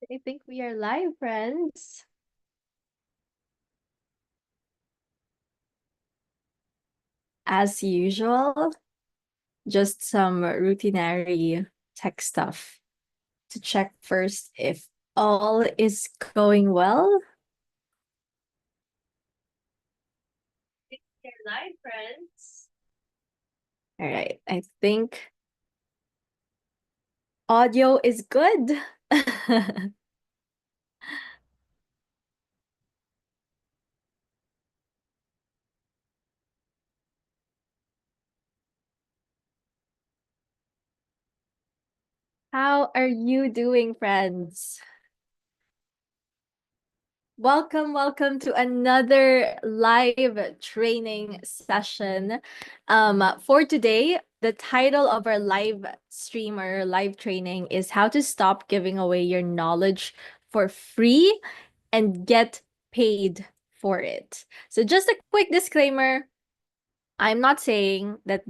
I think we are live, friends. As usual, just some routinary tech stuff to check first if all is going well. You're live, friends. All right, I think audio is good. How are you doing, friends? Welcome to another live training session. For today, the title of our live stream or live training is How to Stop Giving Away Your Knowledge for Free and Get Paid for It. So just a quick disclaimer, I'm not saying that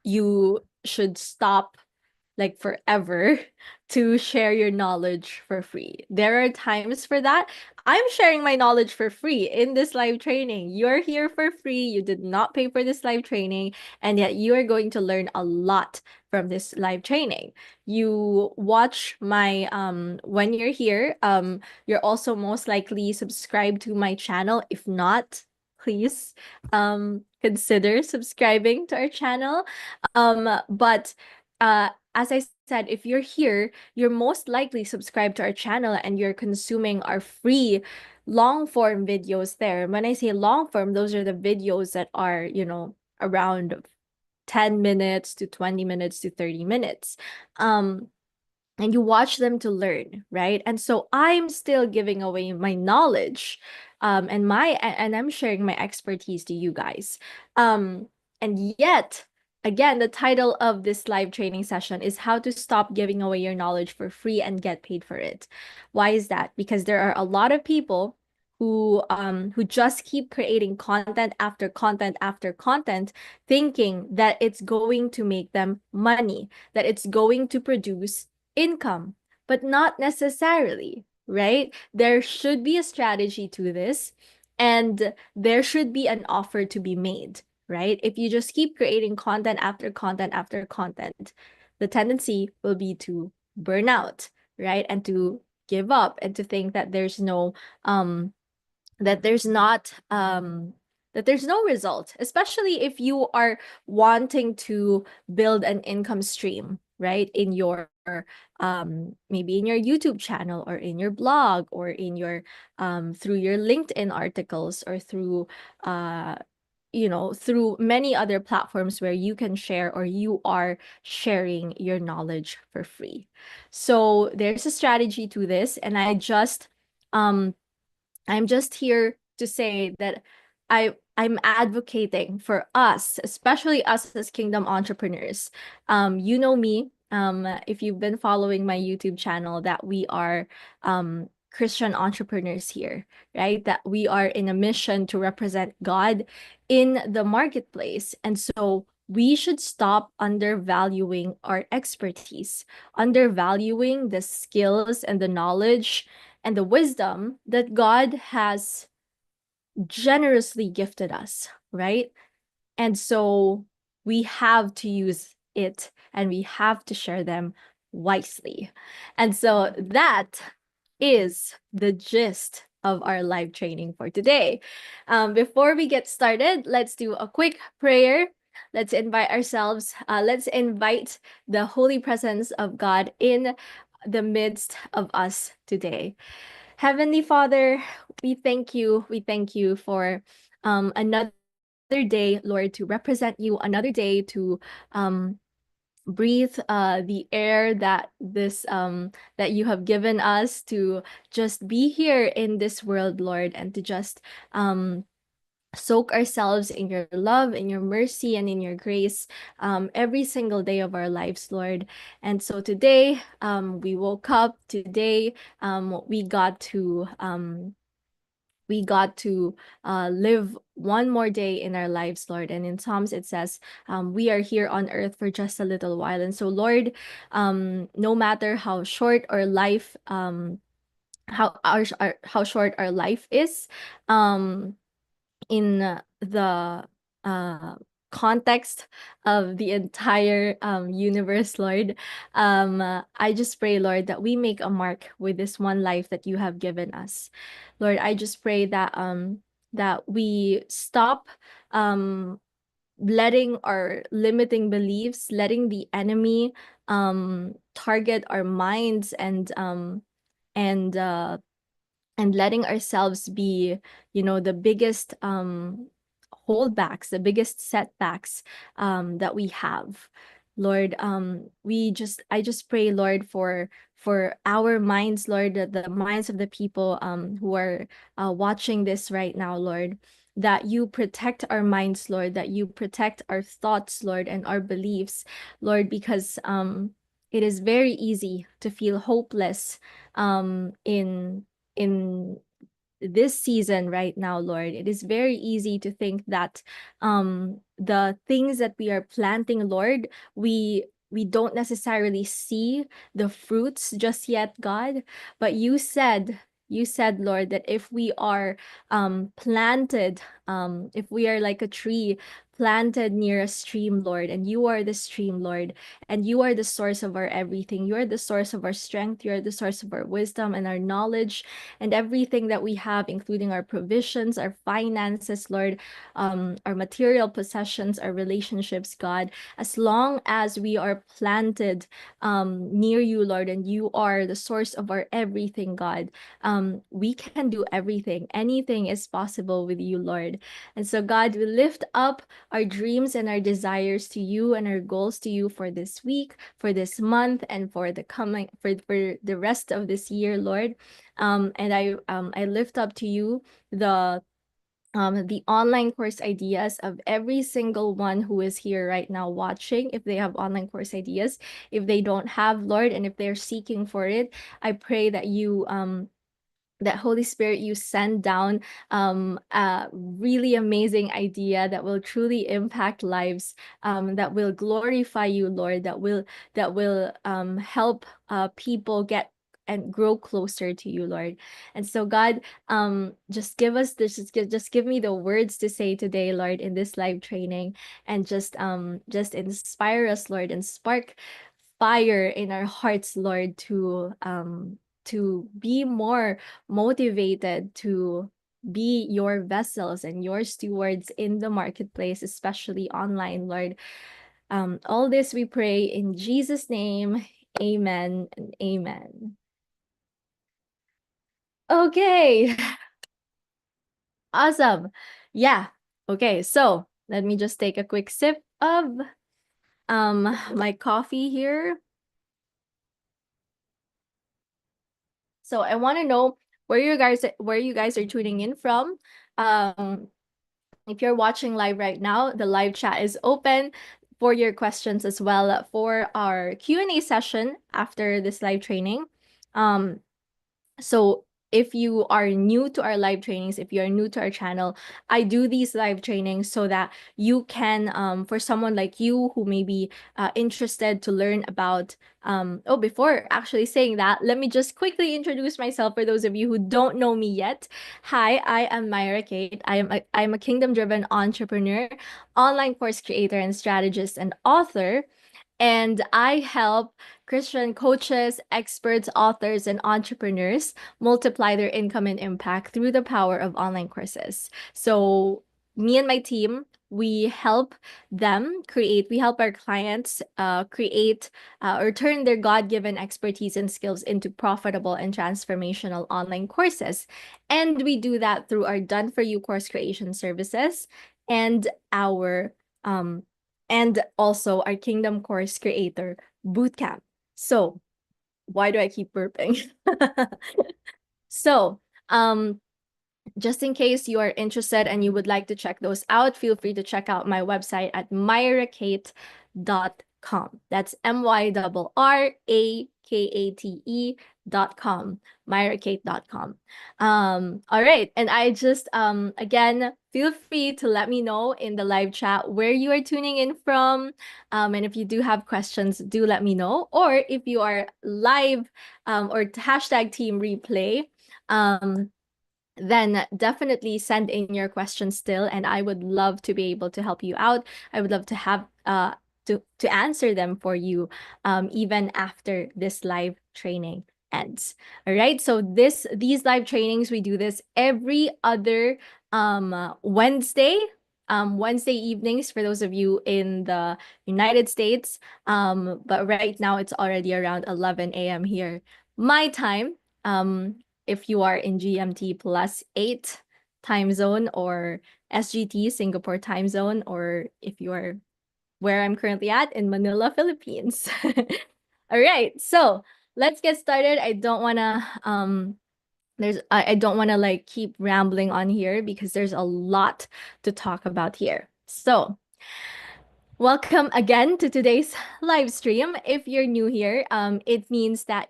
you should stop like forever to share your knowledge for free. There are times for that. I'm sharing my knowledge for free in this live training. You're here for free. You did not pay for this live training, and yet you are going to learn a lot from this live training. You watch my when you're here, you're also most likely subscribed to my channel. If not, please consider subscribing to our channel. But as I said, if you're here, you're most likely subscribed to our channel and you're consuming our free long form videos there. When I say long form, those are the videos that are, around 10 minutes to 20 minutes to 30 minutes. And you watch them to learn, right? And so I'm still giving away my knowledge, and I'm sharing my expertise to you guys. And yet, again, the title of this live training session is How to Stop Giving Away Your Knowledge for Free and Get Paid for It. Why is that? Because there are a lot of people who just keep creating content after content after content, thinking that it's going to make them money, that it's going to produce income, but not necessarily, right? There should be a strategy to this, and there should be an offer to be made, right? If you just keep creating content after content after content, the tendency will be to burn out, right? And to give up and to think that there's no that there's not that there's no result, especially if you are wanting to build an income stream, right, in your maybe in your YouTube channel or in your blog or in your through your LinkedIn articles or through through many other platforms where you can share or you are sharing your knowledge for free. So there's a strategy to this, and um I'm just here to say that I'm advocating for us, especially us as kingdom entrepreneurs. You know me, if you've been following my YouTube channel, that we are Christian entrepreneurs here, right? That we are in a mission to represent God in the marketplace. And so we should stop undervaluing our expertise, undervaluing the skills and the knowledge and the wisdom that God has generously gifted us, right? And so we have to use it and we have to share them wisely. And so that is the gist of our live training for today. Before we get started, let's do a quick prayer. Let's invite ourselves, let's invite the holy presence of God in the midst of us today. Heavenly Father, we thank you. We thank you for another day, Lord, to represent you, another day to um, breathe the air that that you have given us to just be here in this world, Lord, and to just soak ourselves in your love, in your mercy, and in your grace every single day of our lives, Lord. And so today, we woke up. Today, we got to live one more day in our lives, Lord. And in Psalms, it says, we are here on earth for just a little while. And so, Lord, no matter how short our life how short our life is, um in the uh context of the entire universe, Lord. I just pray, Lord, that we make a mark with this one life that you have given us. Lord, I just pray that we stop um letting our limiting beliefs, letting the enemy target our minds, and and letting ourselves be, the biggest holdbacks, the biggest setbacks that we have. Lord, I just pray, Lord, for our minds, Lord, the minds of the people who are watching this right now, Lord, that you protect our minds, Lord, that you protect our thoughts, Lord, and our beliefs, Lord, because it is very easy to feel hopeless in this season right now, Lord. It is very easy to think that the things that we are planting, Lord, we don't necessarily see the fruits just yet, God. But you said, Lord, that if we are planted, if we are like a tree planted near a stream, Lord, and you are the stream, Lord, and you are the source of our everything. You are the source of our strength. You are the source of our wisdom and our knowledge and everything that we have, including our provisions, our finances, Lord, our material possessions, our relationships, God. As long as we are planted near you, Lord, and you are the source of our everything, God, we can do everything. Anything is possible with you, Lord. And so, God, we lift up our dreams and our desires to you and our goals to you for this week, for this month, and for the coming for the rest of this year, Lord. And I lift up to you the online course ideas of every single one who is here right now watching, if they have online course ideas. If they don't have, Lord, and if they're seeking for it, I pray that you that Holy Spirit, you send down a really amazing idea that will truly impact lives, that will glorify you, Lord, that will help people get and grow closer to you, Lord. And so, God, just give us this, just give me the words to say today, Lord, in this live training, and just inspire us, Lord, and spark fire in our hearts, Lord, to be more motivated to be your vessels and your stewards in the marketplace, especially online, Lord. All this we pray in Jesus' name. Amen and amen. Okay, awesome. Yeah. Okay, so let me just take a quick sip of my coffee here. So I want to know where you guys are tuning in from. Um, if you're watching live right now, the live chat is open for your questions as well for our Q&A session after this live training. So if you are new to our live trainings, if you are new to our channel, I do these live trainings so that you can, for someone like you who may be interested to learn about, oh, before actually saying that, let me just quickly introduce myself for those of you who don't know me yet. Hi, I am Myra Kate. I'm a kingdom-driven entrepreneur, online course creator and strategist and author. And I help Christian coaches, experts, authors, and entrepreneurs multiply their income and impact through the power of online courses. So, me and my team, we help our clients create or turn their God-given expertise and skills into profitable and transformational online courses. And we do that through our Done For You course creation services and our um, and also our Kingdom Course Creator Bootcamp. So, why do I keep burping? So, just in case you are interested and you would like to check those out, feel free to check out my website at myrakate.com. That's MYRRAKATE.com, myrakate.com. All right. And I just, again, feel free to let me know in the live chat where you are tuning in from. And if you do have questions, do let me know. Or if you are live or hashtag team replay, then definitely send in your questions still, and I would love to be able to help you out. I would love to have to answer them for you even after this live training ends. All right, so these live trainings, we do this every other Wednesday, Wednesday evenings for those of you in the United States. But right now it's already around 11 a.m. here, my time. If you are in GMT +8 time zone, or SGT, Singapore time zone, or if you are where I'm currently at in Manila, Philippines. All right, so let's get started. I don't wanna I don't wanna like keep rambling on here because there's a lot to talk about here. So welcome again to today's live stream. If you're new here, it means that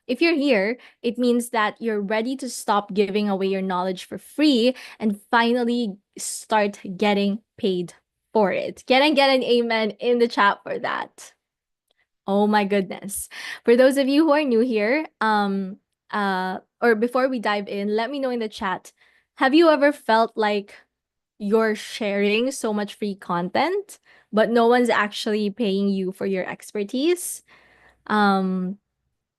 if you're here, it means that you're ready to stop giving away your knowledge for free and finally start getting paid for it. Get an amen in the chat for that. Oh my goodness. For those of you who are new here, or before we dive in, let me know in the chat, have you ever felt like you're sharing so much free content, but no one's actually paying you for your expertise? Um,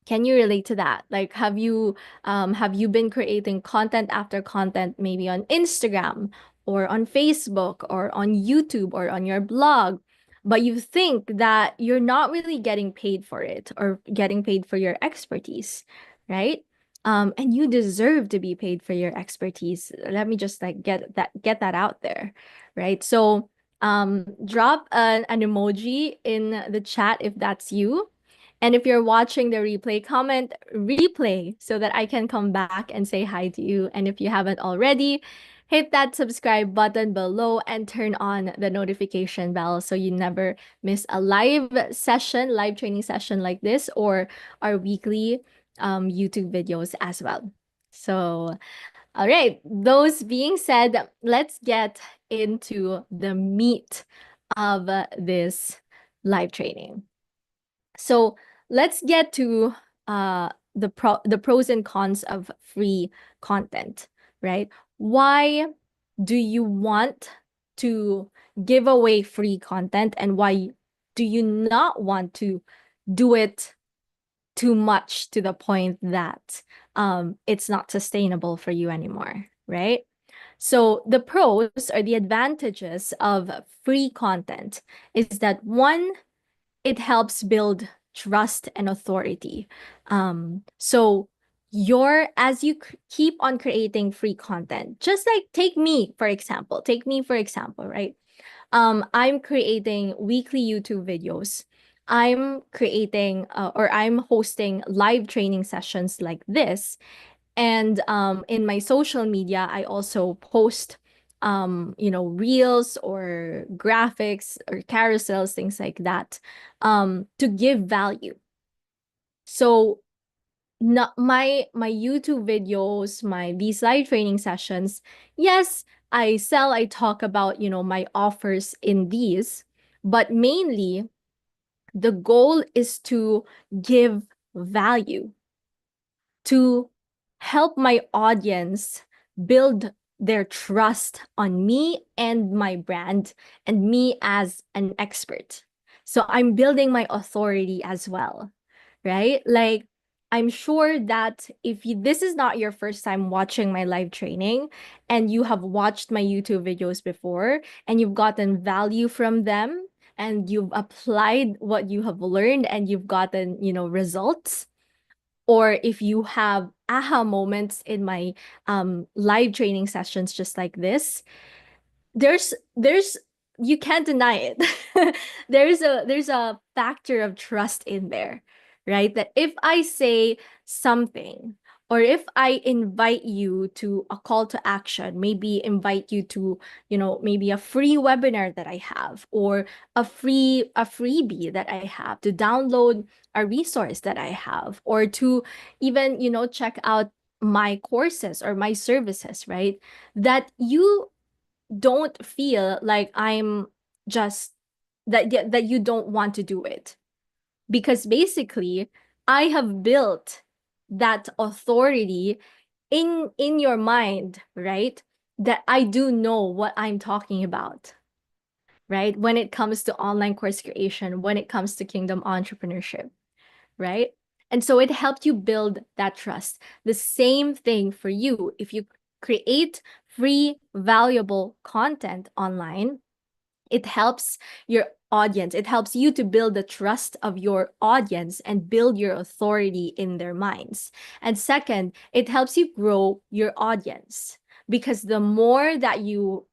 can you relate to that? Like, have you been creating content after content, maybe on Instagram or on Facebook or on YouTube or on your blog, but you think that you're not really getting paid for it or getting paid for your expertise, right? And you deserve to be paid for your expertise. Let me just like get that out there, right? So drop an emoji in the chat if that's you. And if you're watching the replay, comment replay so that I can come back and say hi to you. And if you haven't already, hit that subscribe button below and turn on the notification bell so you never miss a live training session like this, or our weekly YouTube videos as well. So, all right, those being said, let's get into the meat of this live training. So let's get to the pros and cons of free content, right? Why do you want to give away free content, and why do you not want to do it too much to the point that it's not sustainable for you anymore, right? So the pros, or the advantages of free content, is that one, it helps build trust and authority. So as you keep on creating free content, just like take me for example, right? I'm creating weekly YouTube videos. I'm creating or I'm hosting live training sessions like this. And in my social media, I also post reels or graphics or carousels, things like that, to give value. So not my YouTube videos, these live training sessions, yes, I talk about, my offers in these, but mainly the goal is to give value, to help my audience build their trust on me and my brand and me as an expert. So I'm building my authority as well, right? Like, I'm sure that this is not your first time watching my live training, and you have watched my YouTube videos before and you've gotten value from them, and you've applied what you have learned and you've gotten, results, or if you have aha moments in my live training sessions just like this, there's you can't deny it. There's a factor of trust in there, right? That if I say something, or if I invite you to a call to action, maybe invite you to, maybe a free webinar that I have, or a freebie that I have, to download a resource that I have, or to even, check out my courses or my services, right? That you don't feel like I'm just that you don't want to do it, because basically I have built that authority in your mind, right? That I do know what I'm talking about, right? When it comes to online course creation, when it comes to kingdom entrepreneurship, right? And so it helped you build that trust. The same thing for you. If you create free, valuable content online, it helps your audience. It helps you to build the trust of your audience and build your authority in their minds. And second, it helps you grow your audience, because the more that you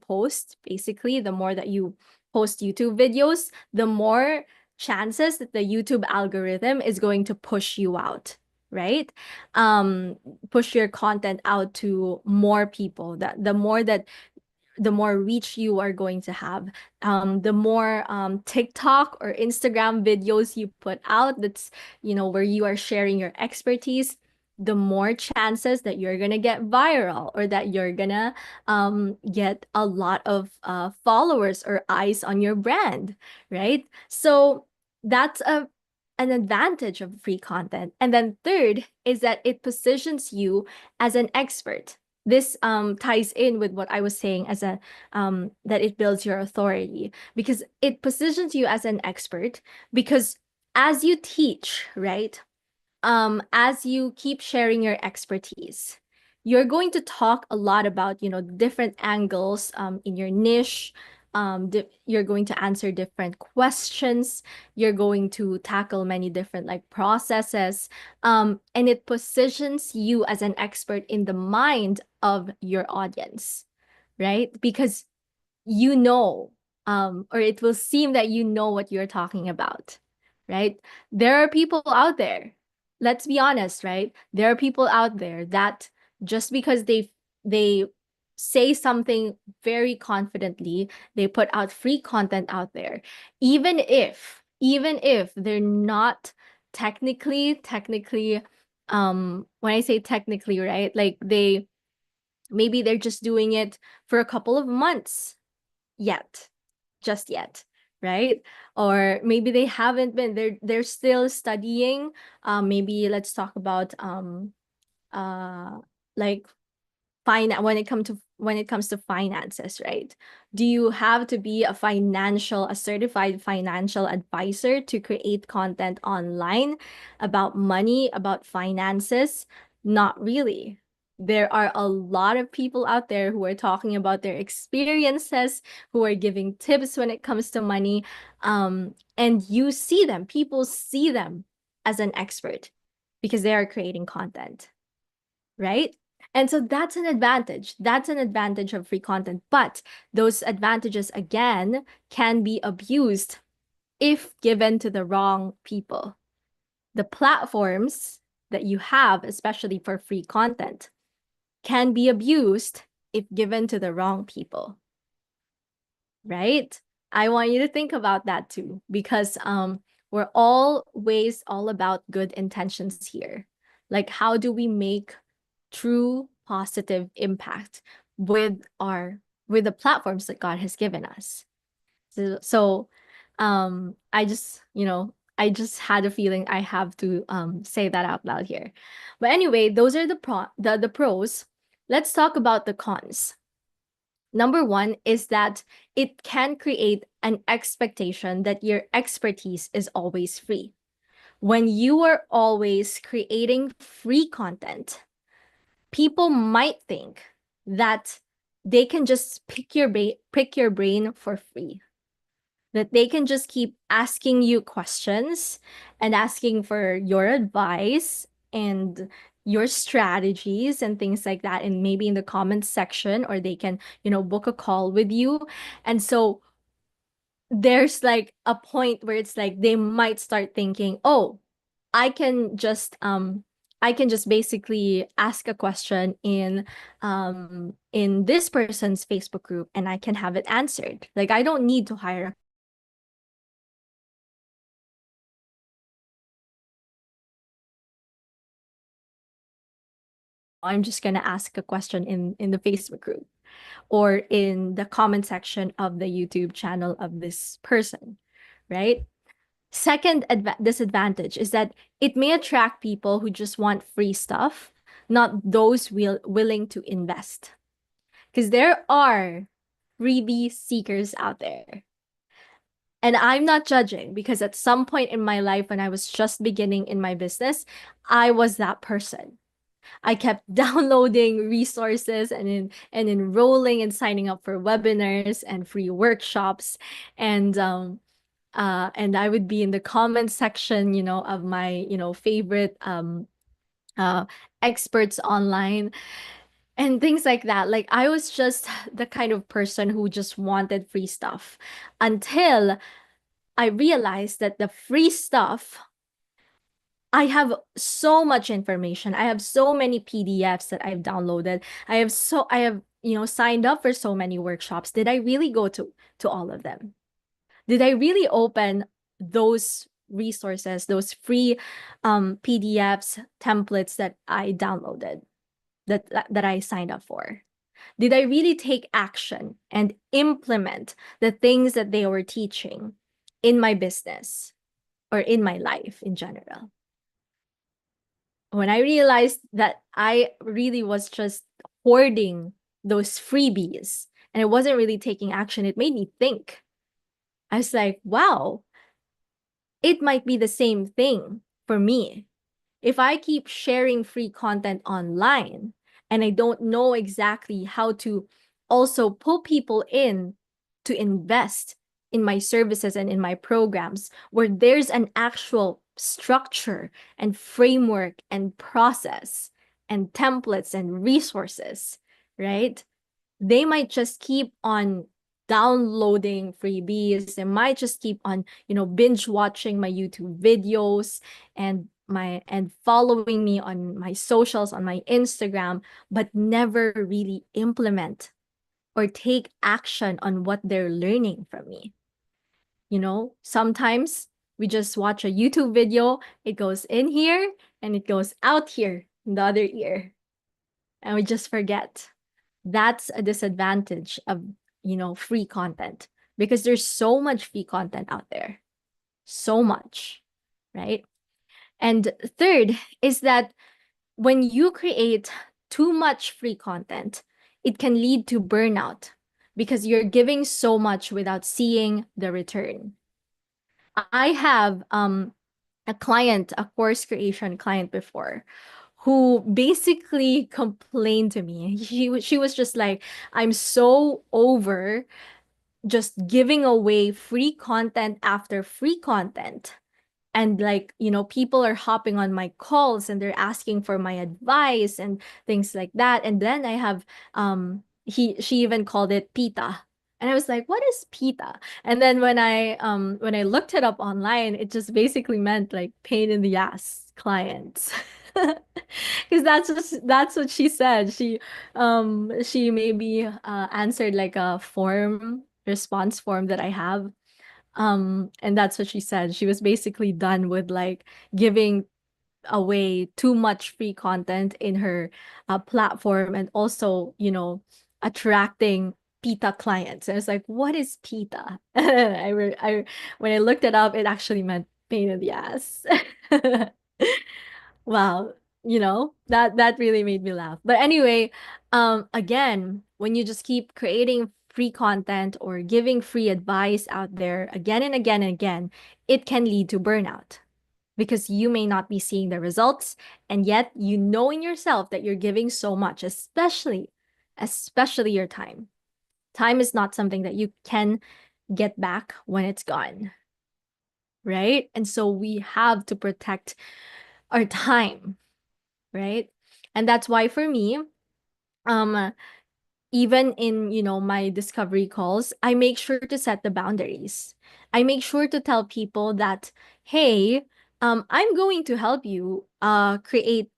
post, basically, the more that you post YouTube videos, the more chances that the YouTube algorithm is going to push you out, right? Push your content out to more people. That the more reach you are going to have, the more TikTok or Instagram videos you put out, that's, where you are sharing your expertise, the more chances that you're gonna get viral, or that you're gonna get a lot of followers or eyes on your brand, right? So that's an advantage of free content. And then third is that it positions you as an expert. This ties in with what I was saying, as that it builds your authority, because it positions you as an expert. Because as you teach, right, as you keep sharing your expertise, you're going to talk a lot about, different angles in your niche. You're going to answer different questions. You're going to tackle many different like processes. And it positions you as an expert in the mind of your audience, right? Because or it will seem that you know what you're talking about, right? There are people out there, let's be honest, right? There are people out there that just because they say something very confidently, they put out free content out there, even if they're not technically, when I say technically, right, like maybe they're just doing it for a couple of months yet, just yet, right? Or maybe they haven't been, they're still studying. Maybe let's talk about uh like when it comes to finances, right? Do you have to be a certified financial advisor to create content online about money, about finances? Not really. There are a lot of people out there who are talking about their experiences, who are giving tips when it comes to money. And people see them as an expert because they are creating content, right? And so that's an advantage. That's an advantage of free content. But those advantages, again, can be abused if given to the wrong people. The platforms that you have, especially for free content, can be abused if given to the wrong people, right? I want you to think about that too, because we're always all about good intentions here. Like, how do we make true positive impact with the platforms that God has given us? So I just had a feeling I have to say that out loud here. But anyway, those are the pros. Let's talk about the cons. Number one is that it can create an expectation that your expertise is always free. When you are always creating free content, people might think that they can just pick your brain for free, that they can just keep asking you questions and asking for your advice and your strategies and things like that, and maybe in the comments section, or they can, book a call with you. And so there's like a point where it's like they might start thinking, oh, I can just basically ask a question in this person's Facebook group, and I can have it answered. Like, I don't need to hire I'm just gonna ask a question in the Facebook group or in the comment section of the YouTube channel of this person, right? Second disadvantage is that it may attract people who just want free stuff, not those willing to invest. Because there are freebie seekers out there. And I'm not judging because at some point in my life when I was just beginning in my business, I was that person. I kept downloading resources and enrolling and signing up for webinars and free workshops. And I would be in the comment section, of my, favorite uh experts online and things like that. Like I was just the kind of person who just wanted free stuff until I realized that the free stuff, I have so much information. I have so many PDFs that I've downloaded. I have, signed up for so many workshops. Did I really go to all of them? Did I really open those resources, those free PDFs, templates that I downloaded, that I signed up for? Did I really take action and implement the things that they were teaching in my business or in my life in general? When I realized that I really was just hoarding those freebies and I wasn't really taking action, it made me think. I was like, wow, it might be the same thing for me. If I keep sharing free content online and I don't know exactly how to also pull people in to invest in my services and in my programs, where there's an actual structure and framework and process and templates and resources, right? They might just keep on downloading freebies. They might just keep on, binge watching my YouTube videos and following me on my socials, on my Instagram, but never really implement or take action on what they're learning from me. Sometimes we just watch a YouTube video, it goes in here and it goes out here in the other ear, and we just forget. That's a disadvantage of, free content, because there's so much free content out there. So much, right? And third is that when you create too much free content, it can lead to burnout because you're giving so much without seeing the return. I have a client, a course creation client before, who basically complained to me. She was just like, I'm so over just giving away free content after free content. And like, people are hopping on my calls and they're asking for my advice and things like that. And then I have she even called it pita. And I was like, what is pita? And then when I looked it up online, it just basically meant like pain in the ass clients. Because that's what she said. She maybe answered like a response form that I have. And that's what she said. She was basically done with like giving away too much free content in her platform, and also, attracting PITA clients. And I was like, what is PITA? When I looked it up, it actually meant pain in the ass. Wow, that really made me laugh. But anyway, again, when you just keep creating free content or giving free advice out there again and again and again, it can lead to burnout because you may not be seeing the results, and yet you know in yourself that you're giving so much, especially your time. Time is not something that you can get back when it's gone, right? And so we have to protect our time, right? And that's why for me, um, even in, my discovery calls, I make sure to set the boundaries. I make sure to tell people that, hey, I'm going to help you create,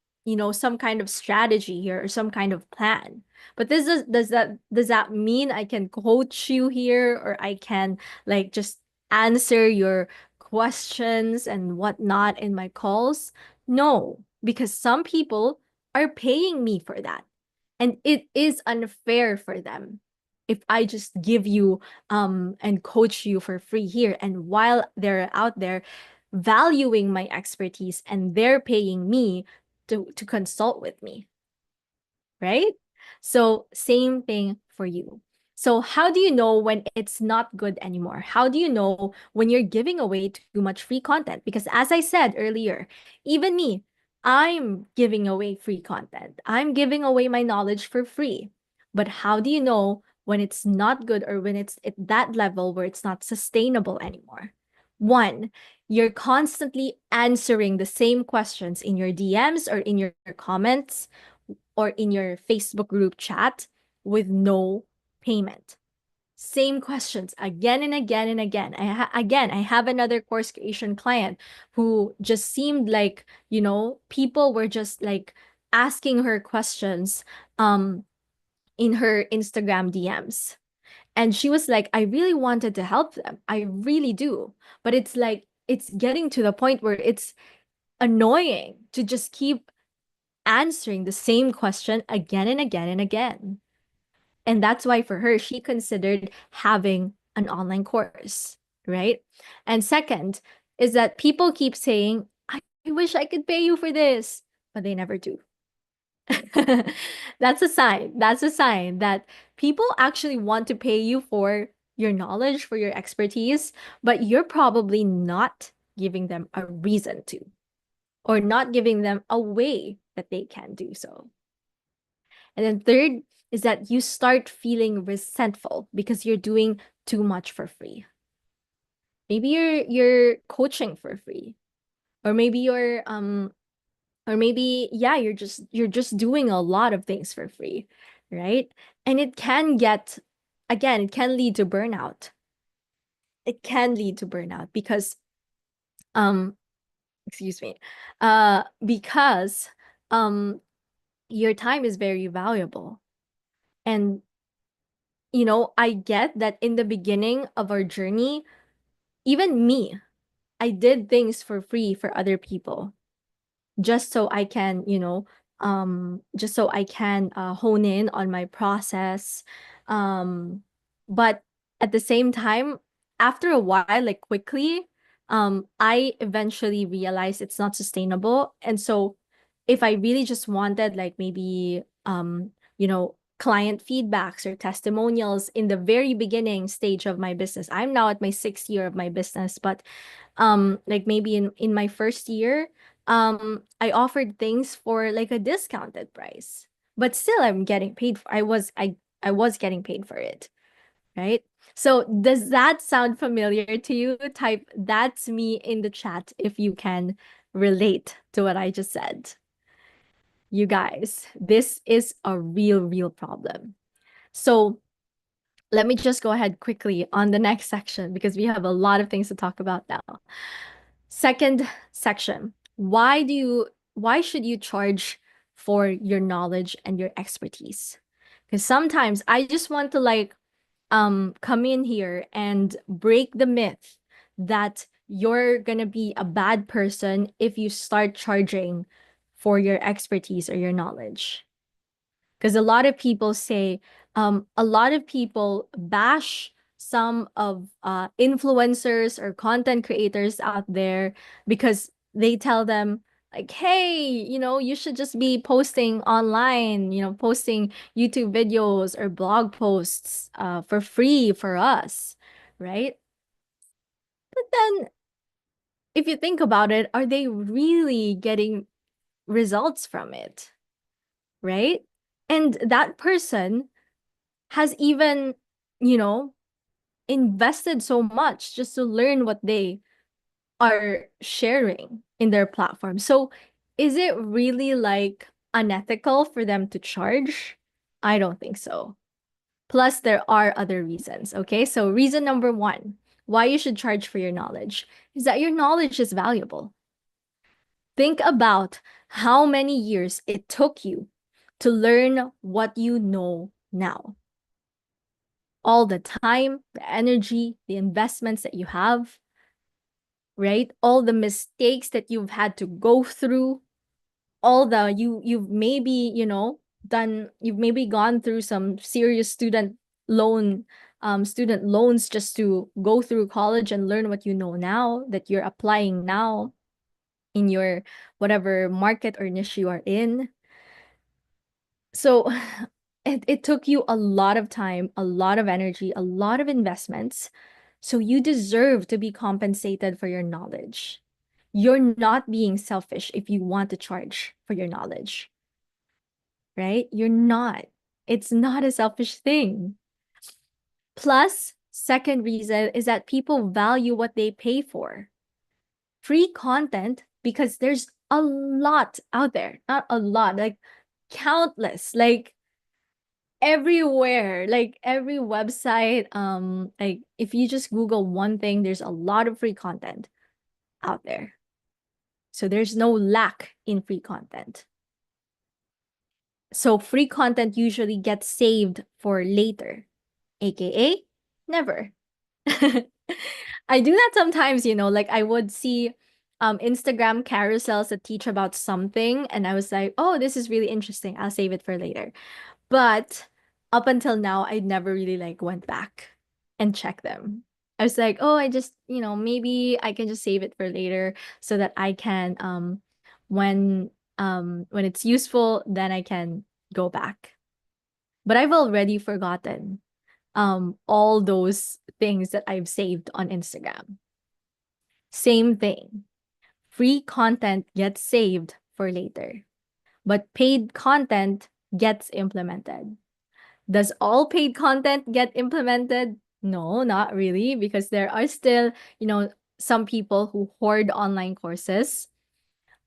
some kind of strategy here or some kind of plan. But does that mean I can coach you here, or I can like just answer your questions and whatnot in my calls? No, because some people are paying me for that. And it is unfair for them. if I just give you and coach you for free here, and while they're out there valuing my expertise and they're paying me to consult with me, right? So same thing for you. So how do you know when it's not good anymore? How do you know when you're giving away too much free content? Because as I said earlier, even me, I'm giving away free content. I'm giving away my knowledge for free. But how do you know when it's not good, or when it's at that level where it's not sustainable anymore? One, you're constantly answering the same questions in your DMs or in your comments or in your Facebook group chat with no payment. Same questions again and again and again. I have another course creation client who just seemed like, people were just like asking her questions in her Instagram DMs. And she was like, I really wanted to help them. I really do. But it's like, it's getting to the point where it's annoying to just keep answering the same question again and again and again. And that's why for her, she considered having an online course, right? And second is that people keep saying, I wish I could pay you for this, but they never do. That's a sign. That's a sign that people actually want to pay you for your knowledge, for your expertise, but you're probably not giving them a reason to, or not giving them a way that they can do so. And then third is that you start feeling resentful because you're doing too much for free. Maybe you're coaching for free, or maybe you're just doing a lot of things for free, right? And it can get, again, it can lead to burnout. It can lead to burnout because um excuse me, because um your time is very valuable. And I get that in the beginning of our journey, even me, I did things for free for other people just so I can, hone in on my process. Um, but at the same time, after a while, like quickly, I eventually realized it's not sustainable. And so if I really just wanted like maybe client feedbacks or testimonials in the very beginning stage of my business. I'm now at my 6th year of my business, but like maybe in my first year, I offered things for like a discounted price, but still I'm getting paid for, I was getting paid for it, right? So does that sound familiar to you? Type "that's me" in the chat if you can relate to what I just said. You guys, this is a real problem. So let me just go ahead quickly on the next section because we have a lot of things to talk about now. Second section, why should you charge for your knowledge and your expertise? Because sometimes I just want to like come in here and break the myth that you're gonna be a bad person if you start charging for your expertise or your knowledge. Because a lot of people bash some of influencers or content creators out there because they tell them like, hey, you should just be posting online, posting YouTube videos or blog posts for free for us, right? But then if you think about it, are they really getting results from it, right? And that person has even, you know, invested so much just to learn what they are sharing in their platform. So is it really like unethical for them to charge? I don't think so. Plus, there are other reasons. Okay. So, reason number one, why you should charge for your knowledge is that your knowledge is valuable. Think about how many years it took you to learn what you know now. All the time, the energy, the investments that you have, right? All the mistakes that you've had to go through, all you've maybe, you've maybe gone through some serious student student loans just to go through college and learn what you know now that you're applying now in your whatever market or niche you are in. So it took you a lot of time, a lot of energy, a lot of investments. So you deserve to be compensated for your knowledge. You're not being selfish if you want to charge for your knowledge, right? You're not. It's not a selfish thing. Plus, second reason is that people value what they pay for. Free content, because there's a lot out there, not a lot, like countless, like everywhere, like every website, like if you just Google one thing, there's a lot of free content out there. So there's no lack in free content. So free content usually gets saved for later, aka never. I do that sometimes, like I would see Instagram carousels that teach about something, and I was like, oh, this is really interesting. I'll save it for later. But up until now, I never really like went back and checked them. I was like, oh, I just, maybe I can just save it for later so that I can when it's useful, then I can go back. But I've already forgotten all those things that I've saved on Instagram. Same thing. Free content gets saved for later, but paid content gets implemented. Does all paid content get implemented? No, not really, because there are still, some people who hoard online courses.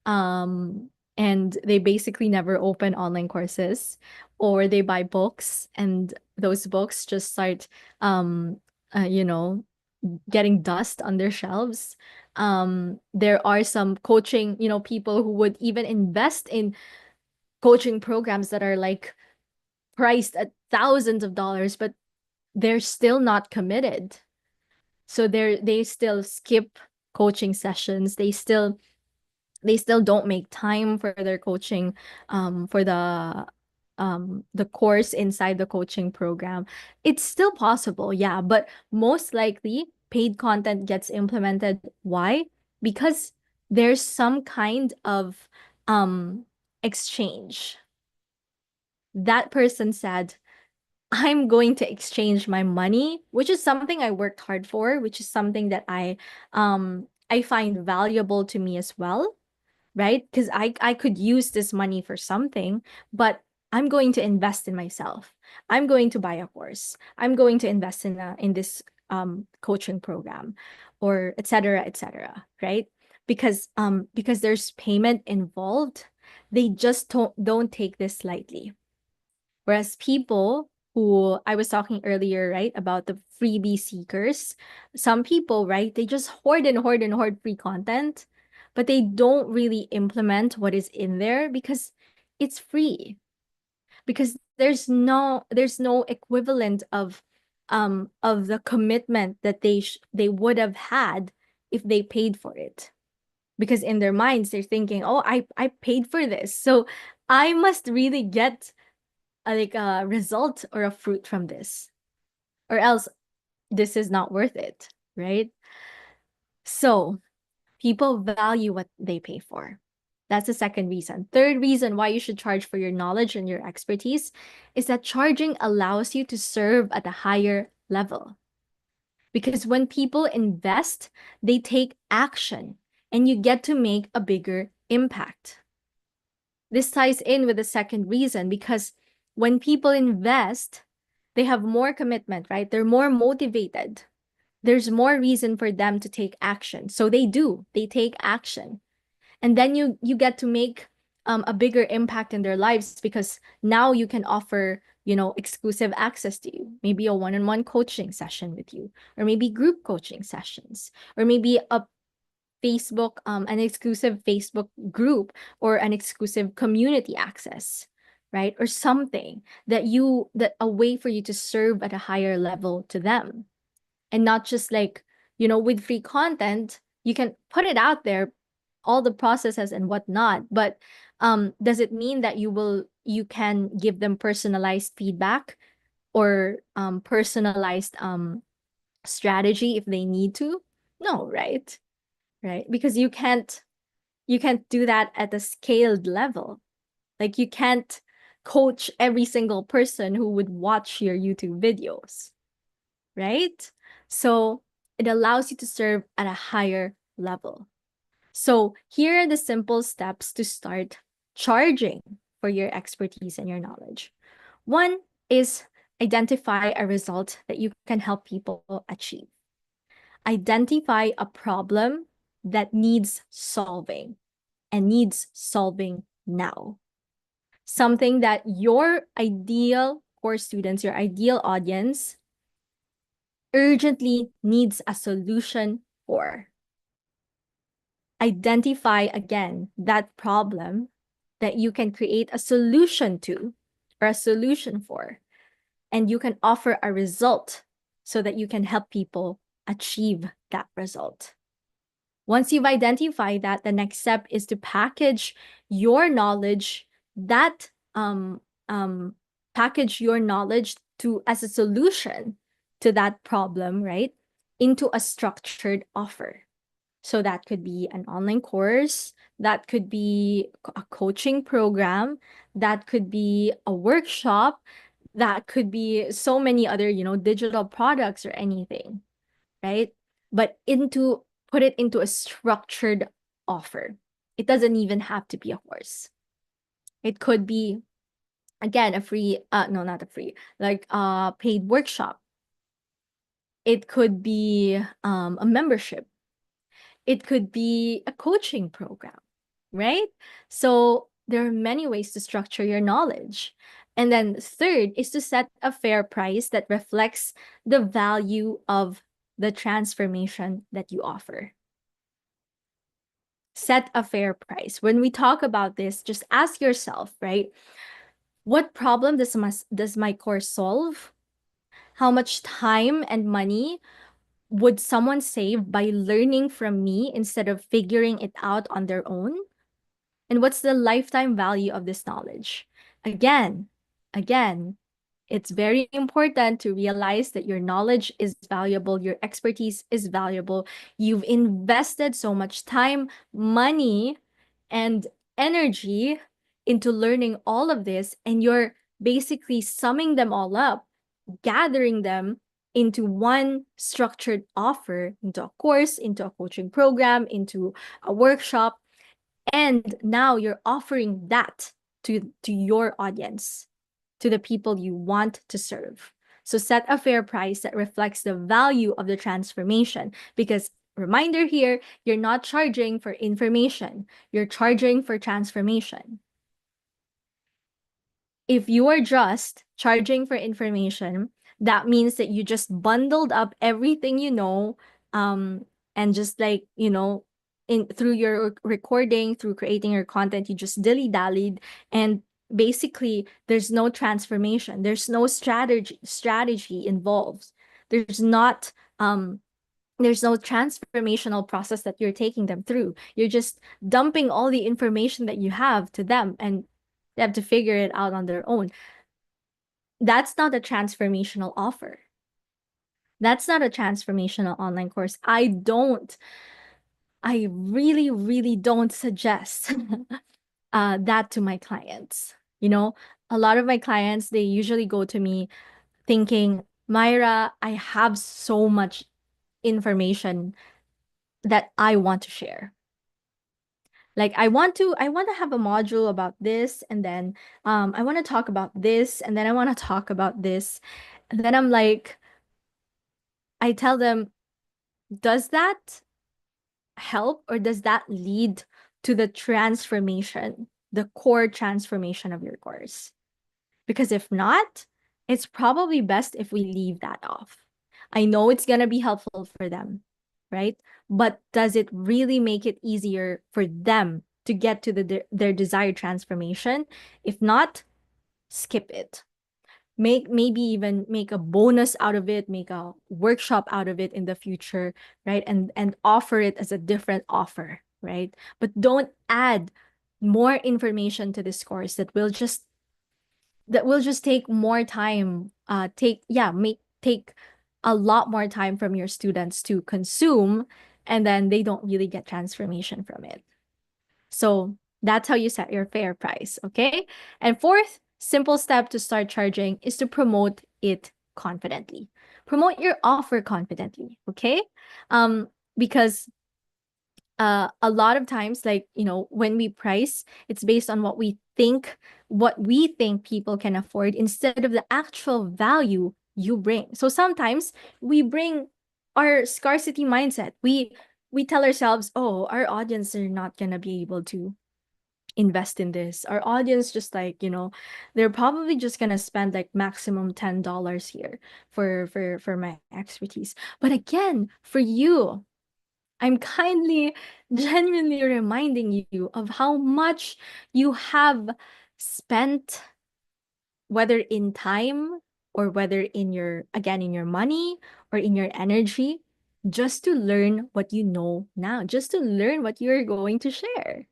And they basically never open online courses, or they buy books and those books just start uh, you know getting dust on their shelves. There are some coaching, people who would even invest in coaching programs that are like priced at thousands of dollars, but they're still not committed. So they still skip coaching sessions. They still don't make time for their coaching, for the course inside the coaching program. It's still possible, yeah, but most likely paid content gets implemented. Why? Because there's some kind of exchange. That person said, I'm going to exchange my money, which is something I worked hard for, which is something that I find valuable to me as well, right? Because I could use this money for something, but I'm going to invest in myself. I'm going to buy a course. I'm going to invest in this coaching program, or et cetera, right? Because there's payment involved, they just don't take this lightly. Whereas people who I was talking earlier, right, about the freebie seekers, some people, right, they just hoard and hoard and hoard free content, but they don't really implement what is in there because it's free. Because there's no equivalent of the commitment that they would have had if they paid for it. Because in their minds they're thinking, oh, I paid for this, so I must really get like a result or a fruit from this, or else this is not worth it, right? So people value what they pay for. That's the second reason. Third reason why you should charge for your knowledge and your expertise is that charging allows you to serve at a higher level. Because when people invest, they take action and you get to make a bigger impact. This ties in with the second reason, because when people invest, they have more commitment, right? They're more motivated. There's more reason for them to take action. So they take action. And then you get to make a bigger impact in their lives, because now you can offer, exclusive access to you, maybe a one-on-one coaching session with you, or maybe group coaching sessions, or maybe an exclusive Facebook group, or an exclusive community access, right? Or something that a way for you to serve at a higher level to them. And not just like, with free content, you can put it out there, all the processes and whatnot, but does it mean that you can give them personalized feedback? or personalized strategy if they need to? No, right? Right? Because you can't do that at a scaled level. Like you can't coach every single person who would watch your YouTube videos, right? So it allows you to serve at a higher level. So here are the simple steps to start charging for your expertise and your knowledge. One is identify a result that you can help people achieve. Identify a problem that needs solving and needs solving now. Something that your ideal core students, your ideal audience, urgently needs a solution for. Identify again that problem that you can create a solution to or a solution for, and you can offer a result so that you can help people achieve that result. Once you've identified that, the next step is to package your knowledge that package your knowledge to as a solution to that problem, right? Into a structured offer. So that could be an online course, that could be a coaching program, that could be a workshop, that could be so many other, digital products or anything, right? But put it into a structured offer. It doesn't even have to be a course. It could be, again, a free, no, not a free, like a paid workshop. It could be a membership. It could be a coaching program, right? So there are many ways to structure your knowledge. And then third is to set a fair price that reflects the value of the transformation that you offer. Set a fair price. When we talk about this, just ask yourself, right? What problem does my course solve? How much time and money would someone save by learning from me instead of figuring it out on their own? And what's the lifetime value of this knowledge? Again, again, it's very important to realize that your knowledge is valuable, your expertise is valuable. You've invested so much time, money, and energy into learning all of this, and you're basically summing them all up, gathering them into one structured offer, into a course, into a coaching program, into a workshop. And now you're offering that to your audience, to the people you want to serve. So set a fair price that reflects the value of the transformation. Because reminder here, you're not charging for information, you're charging for transformation. If you are just charging for information, that means that you just bundled up everything you know, and just like, through your recording, through creating your content, you just dilly-dallied, and basically there's no transformation, there's no strategy involved. There's no transformational process that you're taking them through. You're just dumping all the information that you have to them, and they have to figure it out on their own. That's not a transformational offer. That's not a transformational online course. I really, really don't suggest that to my clients. A lot of my clients, they usually go to me thinking, Myra, I have so much information that I want to share. Like I want to have a module about this, and then I want to talk about this, and then I want to talk about this. And then I tell them, does that help, or does that lead to the transformation, the core transformation of your course? Because if not, it's probably best if we leave that off. I know it's going to be helpful for them, right? But does it really make it easier for them to get to their desired transformation? If not, skip it. Maybe even make a bonus out of it, make a workshop out of it in the future, right? And offer it as a different offer, right? But don't add more information to this course that will just that will just take more time, take a lot more time from your students to consume, and then they don't really get transformation from it. So that's how you set your fair price, okay? And fourth simple step to start charging is to promote it confidently. Promote your offer confidently, okay? Because a lot of times, like, when we price, it's based on what we think people can afford instead of the actual value you bring. So sometimes we bring our scarcity mindset. We tell ourselves, oh, our audience are not gonna be able to invest in this. Our audience just, like, they're probably just gonna spend like maximum $10 here for my expertise. But again, for you, I'm kindly, genuinely reminding you of how much you have spent, whether in time or whether in your money or in your energy, just to learn what you know now, just to learn what you're going to share,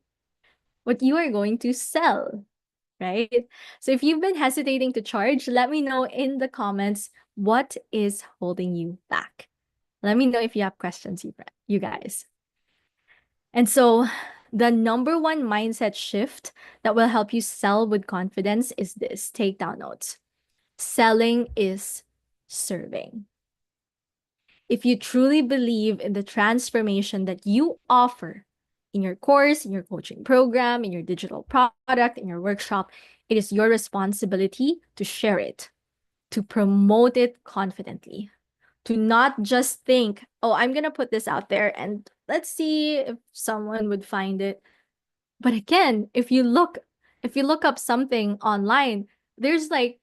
what you are going to sell, right? So if you've been hesitating to charge, let me know in the comments what is holding you back. Let me know if you have questions, you guys. And so the number one mindset shift that will help you sell with confidence is this. Take down notes. Selling is serving. If you truly believe in the transformation that you offer in your course, in your coaching program, in your digital product, in your workshop, it is your responsibility to share it, to promote it confidently, to not just think, oh, I'm going to put this out there and let's see if someone would find it. But again, if you look up something online, there's like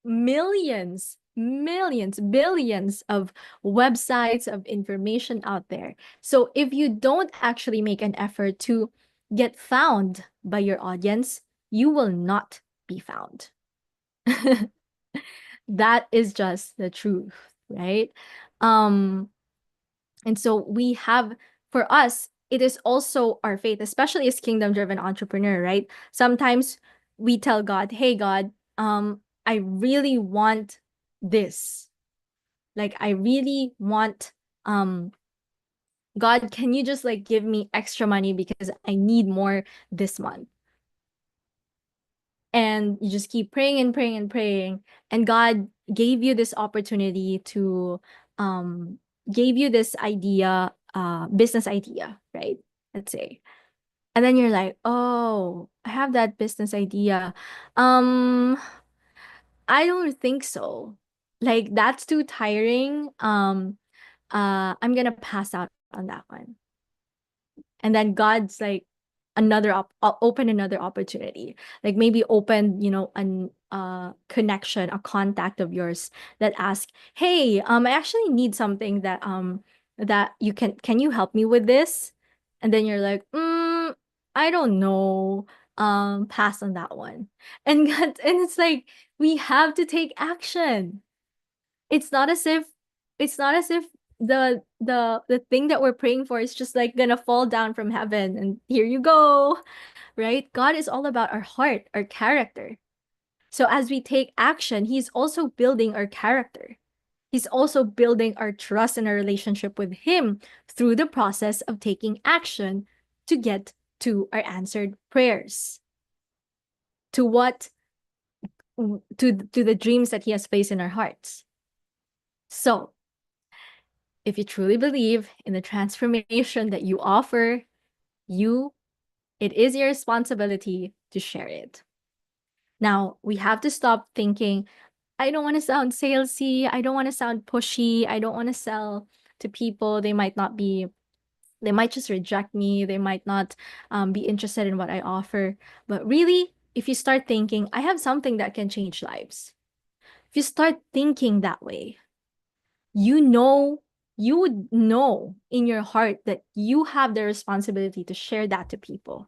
millions, billions of websites of information out there. So if you don't actually make an effort to get found by your audience, you will not be found. That is just the truth, right? Um, and so for us, it is also our faith, especially as kingdom-driven entrepreneur, right? Sometimes we tell God, hey, God, I really want this. Like, I really want, God, can you just like give me extra money because I need more this month? And you just keep praying and praying and praying, and God gave you this opportunity to gave you this idea, business idea, right? Let's say. And then you're like, oh, I have that business idea. um I don't think so. Like, that's too tiring. I'm gonna pass out on that one. And then God's like, open another opportunity, like maybe open, an connection, a contact of yours that ask, hey, I actually need something that can you help me with this? And then you're like, I don't know, pass on that one. And and it's like, we have to take action. It's not as if it's not as if the thing that we're praying for is just like gonna fall down from heaven and here you go, right? God is all about our heart, our character. So as we take action, he's also building our character. He's also building our trust and our relationship with him through the process of taking action to get to our answered prayers, to what to the dreams that he has placed in our hearts. So if you truly believe in the transformation that you offer, it is your responsibility to share it. Now, we have to stop thinking, I don't want to sound salesy, I don't want to sound pushy, I don't want to sell to people. They might just reject me, they might not be interested in what I offer. But really, if you start thinking, I have something that can change lives, if you start thinking that way, you would know in your heart that you have the responsibility to share that to people.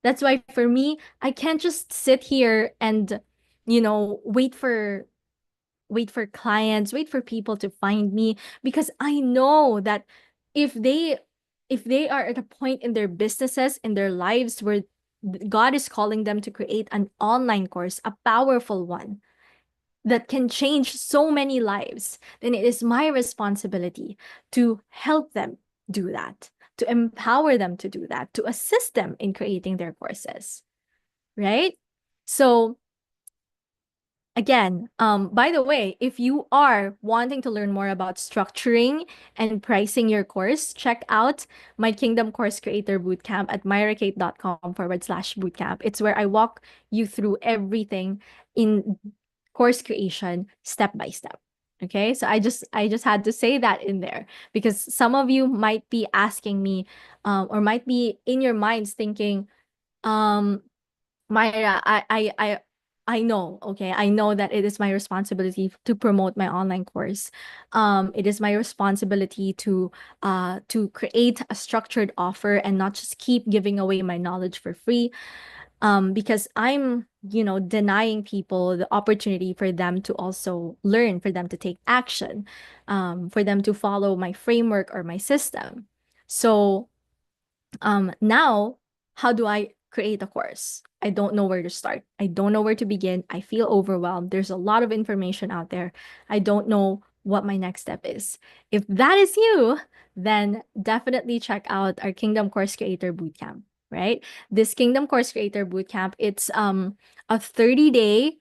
That's why for me, I can't just sit here and, wait for clients, wait for people to find me, because I know that if they are at a point in their businesses, in their lives where God is calling them to create an online course, a powerful one that can change so many lives, then it is my responsibility to help them do that, to empower them to do that, to assist them in creating their courses, right? So again, by the way, if you are wanting to learn more about structuring and pricing your course, check out my Kingdom Course Creator Bootcamp at myrakate.com/bootcamp. It's where I walk you through everything in course creation step by step. Okay, so I just had to say that in there because some of you might be asking me, or might be in your minds thinking, um, Myra, I know, okay, I know that it is my responsibility to promote my online course. It is my responsibility to create a structured offer and not just keep giving away my knowledge for free. Because I'm, denying people the opportunity for them to also learn, for them to take action, for them to follow my framework or my system. So now, how do I create a course? I don't know where to start. I don't know where to begin. I feel overwhelmed. There's a lot of information out there. I don't know what my next step is. If that is you, then definitely check out our Kingdom Course Creator Bootcamp, right? This Kingdom Course Creator Bootcamp, it's a 30-day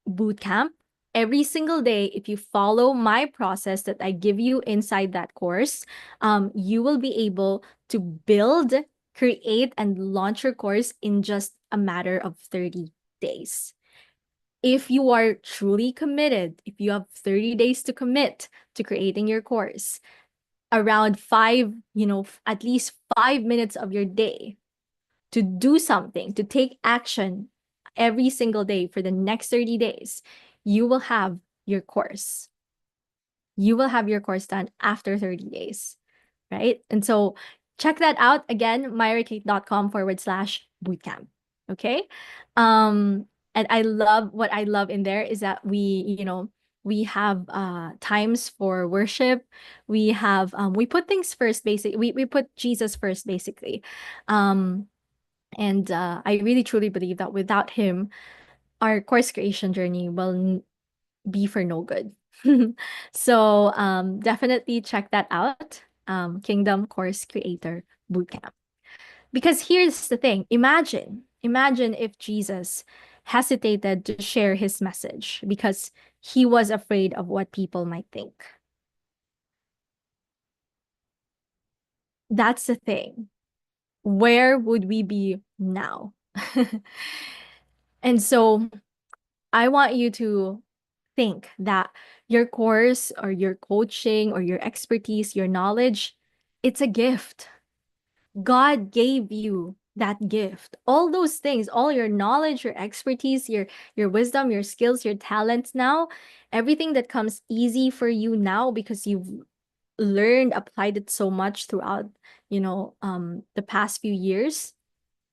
boot camp. Every single day, if you follow my process that I give you inside that course, you will be able to build, create, and launch your course in just a matter of 30 days. If you are truly committed, if you have 30 days to commit to creating your course, around at least 5 minutes of your day to do something, to take action every single day for the next 30 days, you will have your course. You will have your course done after 30 days, right? And so check that out again, myrakate.com/bootcamp. Okay. And what I love in there is that we have times for worship. We put things first, basically. We put Jesus first, basically. And I really truly believe that without him, our course creation journey will be for no good. So definitely check that out, Kingdom Course Creator Bootcamp. Because here's the thing, imagine if Jesus hesitated to share his message because he was afraid of what people might think. That's the thing. Where would we be now? And so I want you to think that your course or your coaching or your expertise, your knowledge, it's a gift. God gave you that gift. All those things, all your knowledge, your expertise, your wisdom, your skills, your talents now, everything that comes easy for you now because you've learned, applied it so much throughout, the past few years,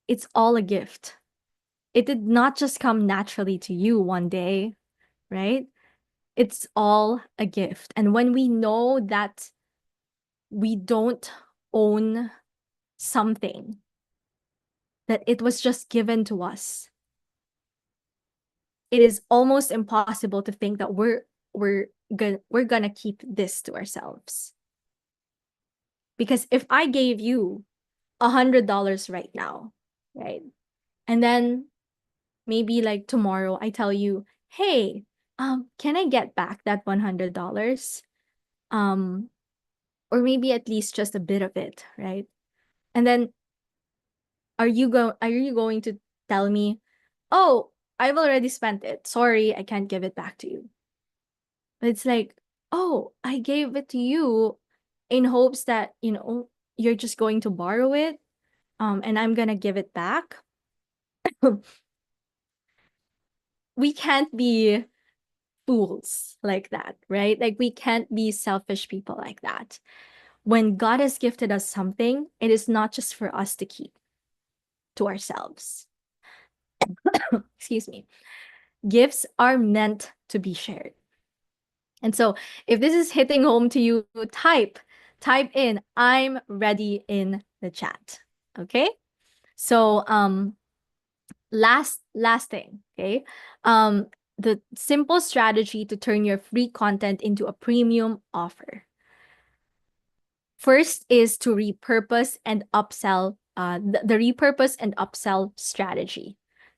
it's all a gift. It did not just come naturally to you one day, right? It's all a gift. And when we know that we don't own something, that it was just given to us, it is almost impossible to think that we're gonna keep this to ourselves. Because if I gave you $100 right now, right? And then maybe like tomorrow I tell you, hey, can I get back that $100? Um, or maybe at least just a bit of it, right? And then are you going to tell me, "Oh, I've already spent it. Sorry, I can't give it back to you." But it's like, "Oh, I gave it to you in hopes that, you're just going to borrow it, and I'm gonna give it back." We can't be fools like that, right? Like we can't be selfish people like that. When God has gifted us something, it is not just for us to keep to ourselves. Excuse me. Gifts are meant to be shared. And so if this is hitting home to you, type in, "I'm ready" in the chat. Okay? So last thing, okay? The simple strategy to turn your free content into a premium offer. First is to repurpose and upsell, the repurpose and upsell strategy,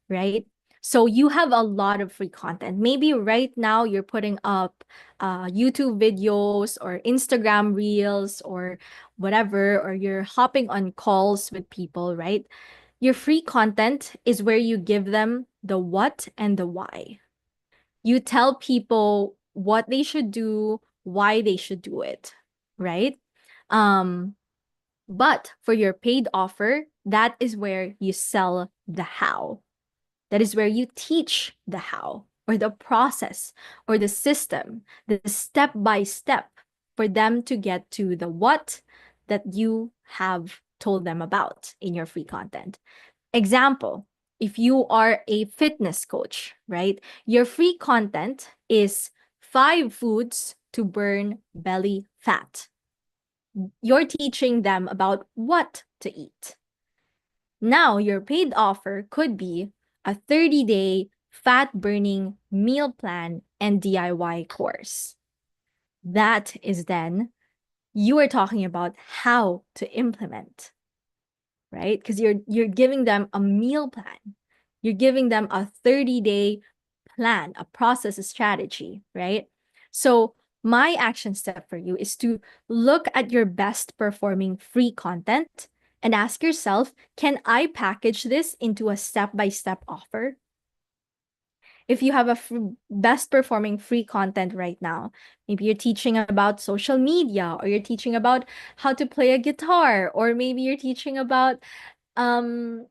right? So you have a lot of free content. Maybe right now you're putting up YouTube videos or Instagram reels or whatever, or you're hopping on calls with people, right? Your free content is where you give them the what and the why. You tell people what they should do, why they should do it, right? Um, but for your paid offer, that is where you sell the how. That is where you teach the how or the process or the system, the step by step for them to get to the what that you have told them about in your free content. Example, if you are a fitness coach, right? Your free content is 5 foods to burn belly fat. You're teaching them about what to eat. Now, your paid offer could be a 30-day fat burning meal plan and DIY course. That is then you are talking about how to implement, right? Because you're giving them a meal plan. You're giving them a 30-day plan, a process, a strategy, right? So my action step for you is to look at your best performing free content and ask yourself, can I package this into a step-by-step offer? If you have a best performing free content right now, maybe you're teaching about social media, or you're teaching about how to play a guitar, or maybe you're teaching about um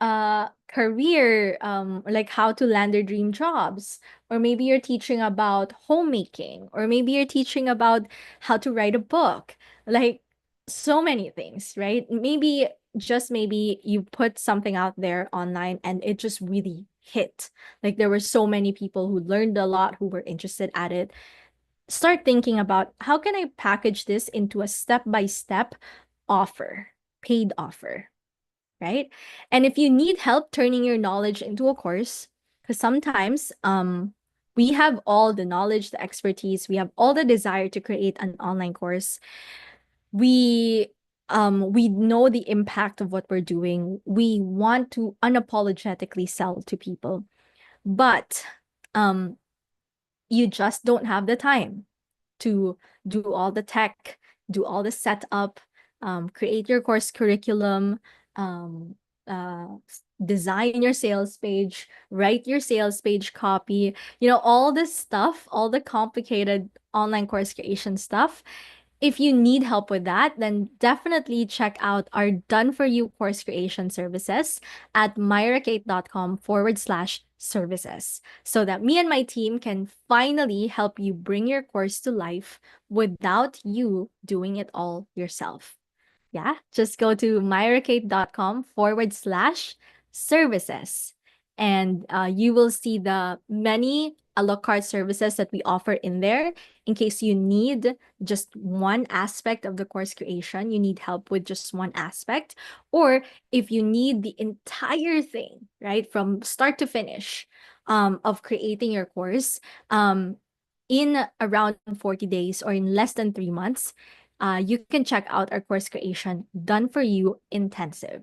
career, like how to land their dream jobs, or maybe you're teaching about homemaking, or maybe you're teaching about how to write a book, like so many things, right? Maybe, just maybe, you put something out there online and it just really hit. Like there were so many people who learned a lot, who were interested at it. Start thinking about, how can I package this into a step-by-step offer, paid offer, right? And if you need help turning your knowledge into a course, because sometimes we have all the knowledge, the expertise, we have all the desire to create an online course. We know the impact of what we're doing. We want to unapologetically sell to people, but um you just don't have the time to do all the tech, do all the setup, create your course curriculum, um, design your sales page, write your sales page copy, all this stuff, all the complicated online course creation stuff. If you need help with that, then definitely check out our done for you course creation services at myrakate.com/services, so that me and my team can finally help you bring your course to life without you doing it all yourself. Yeah, just go to myrakate.com/services, and you will see the many a la carte services that we offer in there, in case you need just one aspect of the course creation, you need help with just one aspect, or if you need the entire thing, right, from start to finish, of creating your course, in around 40 days or in less than 3 months, you can check out our course creation done for you intensive.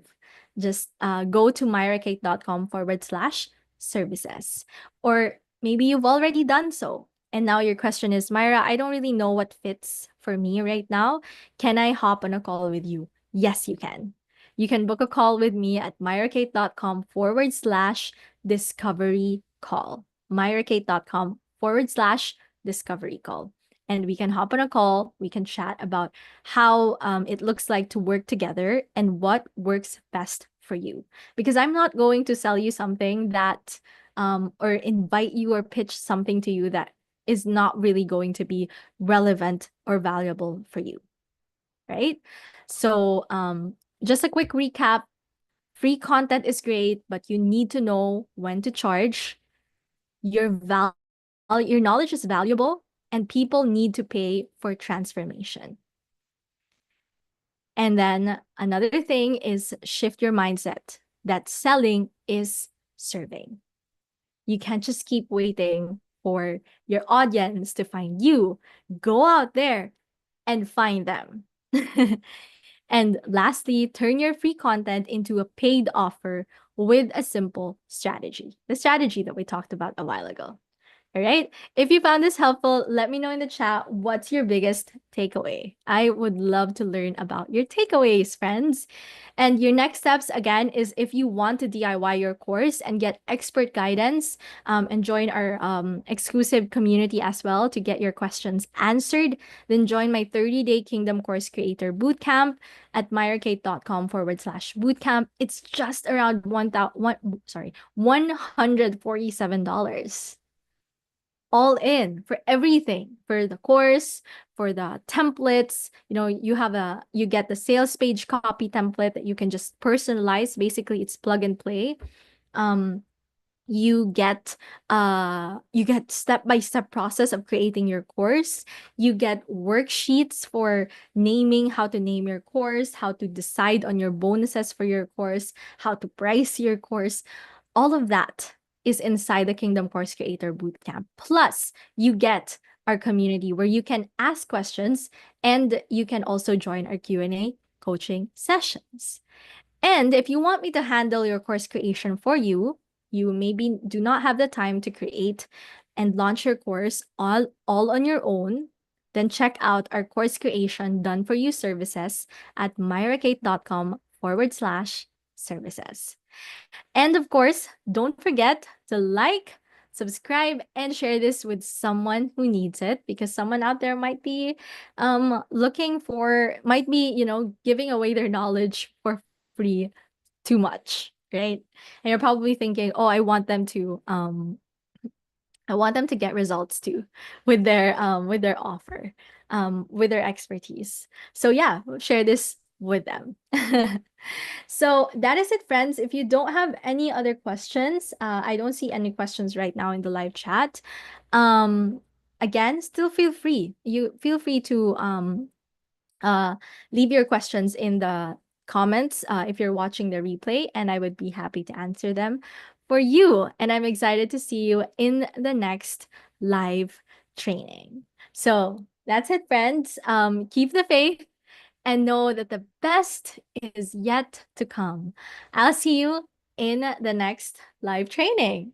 Just go to myrakate.com/services. Or maybe you've already done so. And now your question is, Myra, I don't really know what fits for me right now. Can I hop on a call with you? Yes, you can. You can book a call with me at myrakate.com/discovery call. myrakate.com/discovery call. And we can hop on a call. We can chat about how it looks like to work together and what works best for you. Because I'm not going to sell you something that, or invite you or pitch something to you that is not really going to be relevant or valuable for you, right? So just a quick recap. Free content is great, but you need to know when to charge. Your knowledge is valuable, and people need to pay for transformation. And then another thing is shift your mindset. that selling is serving. You can't just keep waiting for your audience to find you. Go out there and find them. And lastly, turn your free content into a paid offer with a simple strategy. The strategy that we talked about a while ago. All right. If you found this helpful, let me know in the chat what's your biggest takeaway. I would love to learn about your takeaways, friends. And your next steps, again, is if you want to DIY your course and get expert guidance and join our exclusive community as well to get your questions answered, then join my 30-day Kingdom Course Creator Bootcamp at myrakate.com/bootcamp. It's just around $147 all in for everything, for the course, for the templates. You get the sales page copy template that you can just personalize. Basically, it's plug and play. um you get step-by-step process of creating your course. You get worksheets for naming, how to name your course, how to decide on your bonuses for your course, how to price your course. All of that is inside the Kingdom Course Creator Bootcamp. Plus, you get our community where you can ask questions and you can also join our Q&A coaching sessions. And if you want me to handle your course creation for you, you maybe do not have the time to create and launch your course all on your own, then check out our course creation done for you services at myrakate.com/services. And of course, don't forget to like, subscribe, and share this with someone who needs it, because someone out there might be giving away their knowledge for free too much, right? And you're probably thinking, oh, I want them to get results too with their offer, with their expertise. So yeah, share this with them. So that is it, friends. If you don't have any other questions, I don't see any questions right now in the live chat. Again, still feel free. You feel free to leave your questions in the comments if you're watching the replay, and I would be happy to answer them for you. And I'm excited to see you in the next live training. So that's it, friends. Keep the faith and know that the best is yet to come. I'll see you in the next live training.